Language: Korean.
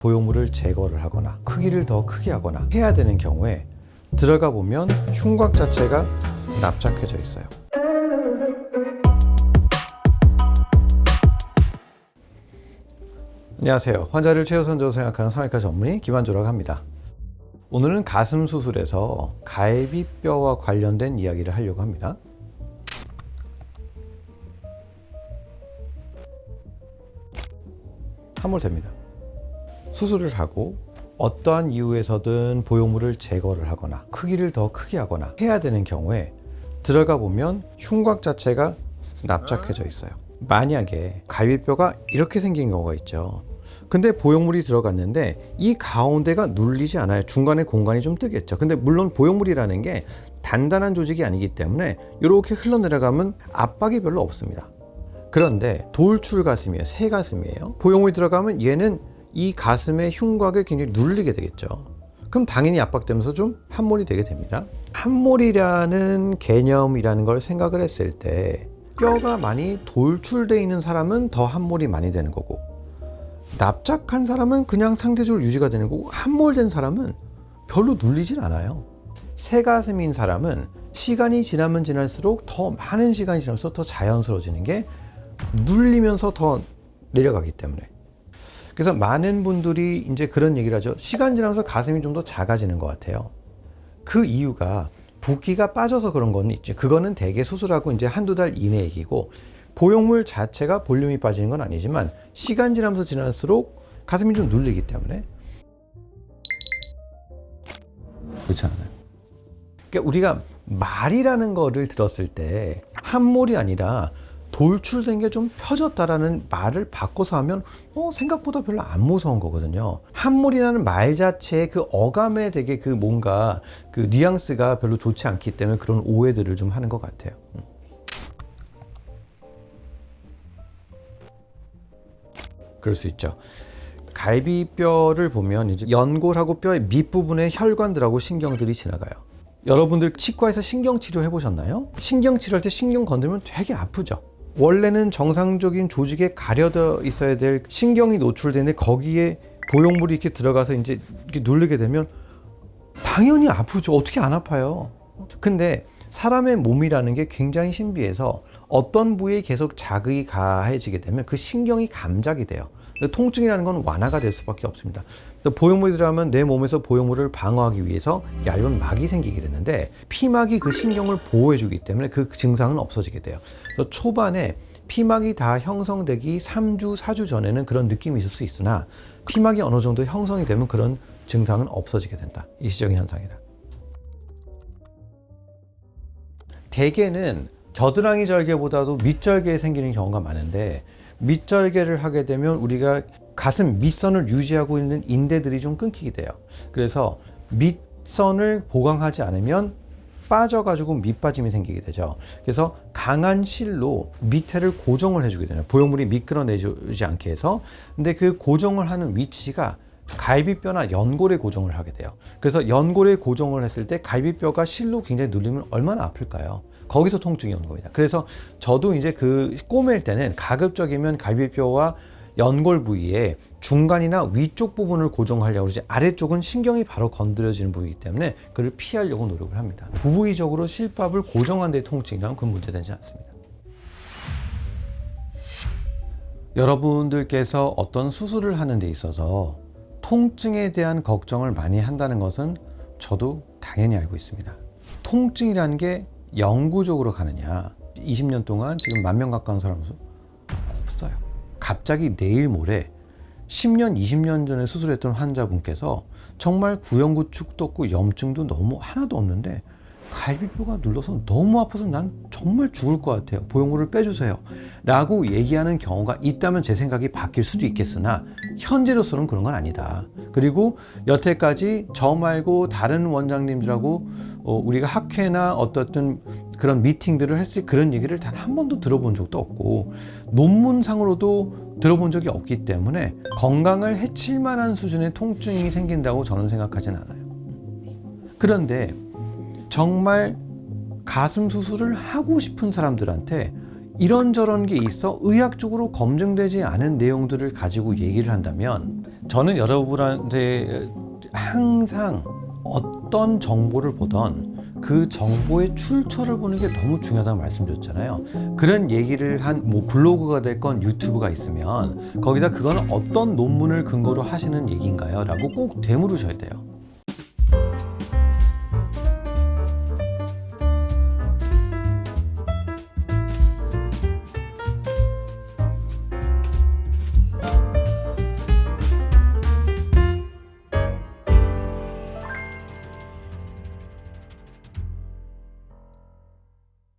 보형물을 제거를 하거나 크기를 더 크게 하거나 해야 되는 경우에 들어가 보면 흉곽 자체가 납작해져 있어요. 안녕하세요. 환자를 최우선적으로 생각하는 성형외과 전문의 김한조라고 합니다. 오늘은 가슴 수술에서 갈비뼈와 관련된 이야기를 하려고 합니다. 함몰됩니다. 수술을 하고 어떠한 이유에서든 보형물을 제거를 하거나 크기를 더 크게 하거나 해야 되는 경우에 들어가 보면 흉곽 자체가 납작해져 있어요. 만약에 갈비뼈가 이렇게 생긴 경우가 있죠. 근데 보형물이 들어갔는데 이 가운데가 눌리지 않아요. 중간에 공간이 좀 뜨겠죠. 근데 물론 보형물이라는 게 단단한 조직이 아니기 때문에 이렇게 흘러내려가면 압박이 별로 없습니다. 그런데 돌출 가슴이에요. 새 가슴이에요. 보형물이 들어가면 얘는 이 가슴의 흉곽을 굉장히 눌리게 되겠죠. 그럼 당연히 압박되면서 좀 함몰이 되게 됩니다. 함몰이라는 개념이라는 걸 생각을 했을 때 뼈가 많이 돌출되어 있는 사람은 더 함몰이 많이 되는 거고, 납작한 사람은 그냥 상대적으로 유지가 되는 거고, 함몰된 사람은 별로 눌리진 않아요. 새 가슴인 사람은 시간이 지나면 지날수록 더 많은 시간이 지나면서 더 자연스러워지는 게 눌리면서 더 내려가기 때문에. 그래서 많은 분들이 이제 그런 얘기를 하죠. 시간 지나면서 가슴이 좀 더 작아지는 것 같아요. 그 이유가 붓기가 빠져서 그런 건 있지. 그거는 대개 수술하고 이제 한두 달 이내 얘기고, 보형물 자체가 볼륨이 빠지는 건 아니지만 시간 지나면서 지날수록 가슴이 좀 눌리기 때문에. 그렇지 않아요? 그러니까 우리가 말이라는 거를 들었을 때 함몰이 아니라 돌출된 게 좀 펴졌다라는 말을 바꿔서 하면 생각보다 별로 안 무서운 거거든요. 함몰이라는 말 자체의 그 어감에 되게 그 뭔가 그 뉘앙스가 별로 좋지 않기 때문에 그런 오해들을 좀 하는 것 같아요. 그럴 수 있죠. 갈비뼈를 보면 이제 연골하고 뼈의 밑부분에 혈관들하고 신경들이 지나가요. 여러분들 치과에서 신경치료 해보셨나요? 신경치료할 때 신경 건드리면 되게 아프죠. 원래는 정상적인 조직에 가려져 있어야 될 신경이 노출되는데 거기에 보형물이 이렇게 들어가서 이제 이렇게 누르게 되면 당연히 아프죠. 어떻게 안 아파요? 근데 사람의 몸이라는 게 굉장히 신비해서 어떤 부위에 계속 자극이 가해지게 되면 그 신경이 감작이 돼요. 통증이라는 건 완화가 될 수밖에 없습니다. 보형물이 들어가면 내 몸에서 보형물을 방어하기 위해서 얇은 막이 생기게 되는데, 피막이 그 신경을 보호해주기 때문에 그 증상은 없어지게 돼요. 그래서 초반에 피막이 다 형성되기 3주, 4주 전에는 그런 느낌이 있을 수 있으나 피막이 어느 정도 형성이 되면 그런 증상은 없어지게 된다. 일시적인 현상이다. 대개는 겨드랑이 절개보다도 밑절개에 생기는 경우가 많은데, 밑절개를 하게 되면 우리가 가슴 밑선을 유지하고 있는 인대들이 좀 끊기게 돼요. 그래서 밑선을 보강하지 않으면 빠져가지고 밑빠짐이 생기게 되죠. 그래서 강한 실로 밑에를 고정을 해주게 되요. 보형물이 미끄러내지 않게 해서. 근데 그 고정을 하는 위치가 갈비뼈나 연골에 고정을 하게 돼요. 그래서 연골에 고정을 했을 때 갈비뼈가 실로 굉장히 눌리면 얼마나 아플까요? 거기서 통증이 오는 겁니다. 그래서 저도 이제 그 꼬맬 때는 가급적이면 갈비뼈와 연골 부위에 중간이나 위쪽 부분을 고정하려고 그러지, 아래쪽은 신경이 바로 건드려지는 부위이기 때문에 그를 피하려고 노력을 합니다. 부위적으로 실밥을 고정한 데 통증이라면 그건 문제되지 않습니다. 여러분들께서 어떤 수술을 하는 데 있어서 통증에 대한 걱정을 많이 한다는 것은 저도 당연히 알고 있습니다. 통증이라는 게 영구적으로 가느냐, 20년 동안 지금 10,000명 가까운 사람은 없어요. 갑자기 내일 모레 10년, 20년 전에 수술했던 환자분께서 정말 구연구축도 없고 염증도 너무 하나도 없는데 갈비뼈가 눌러서 너무 아파서 난 정말 죽을 것 같아요. 보형물을 빼주세요 라고 얘기하는 경우가 있다면 제 생각이 바뀔 수도 있겠으나 현재로서는 그런 건 아니다. 그리고 여태까지 저 말고 다른 원장님들하고 우리가 학회나 어떤 그런 미팅들을 했을 때 그런 얘기를 단 한 번도 들어본 적도 없고 논문상으로도 들어본 적이 없기 때문에 건강을 해칠 만한 수준의 통증이 생긴다고 저는 생각하진 않아요. 그런데 정말 가슴 수술을 하고 싶은 사람들한테 이런저런 게 있어 의학적으로 검증되지 않은 내용들을 가지고 얘기를 한다면 저는 여러분한테 항상 어떤 정보를 보던 그 정보의 출처를 보는 게 너무 중요하다고 말씀드렸잖아요. 그런 얘기를 한 뭐 블로그가 됐건 유튜브가 있으면 거기다 그거는 어떤 논문을 근거로 하시는 얘기인가요? 라고 꼭 되물으셔야 돼요.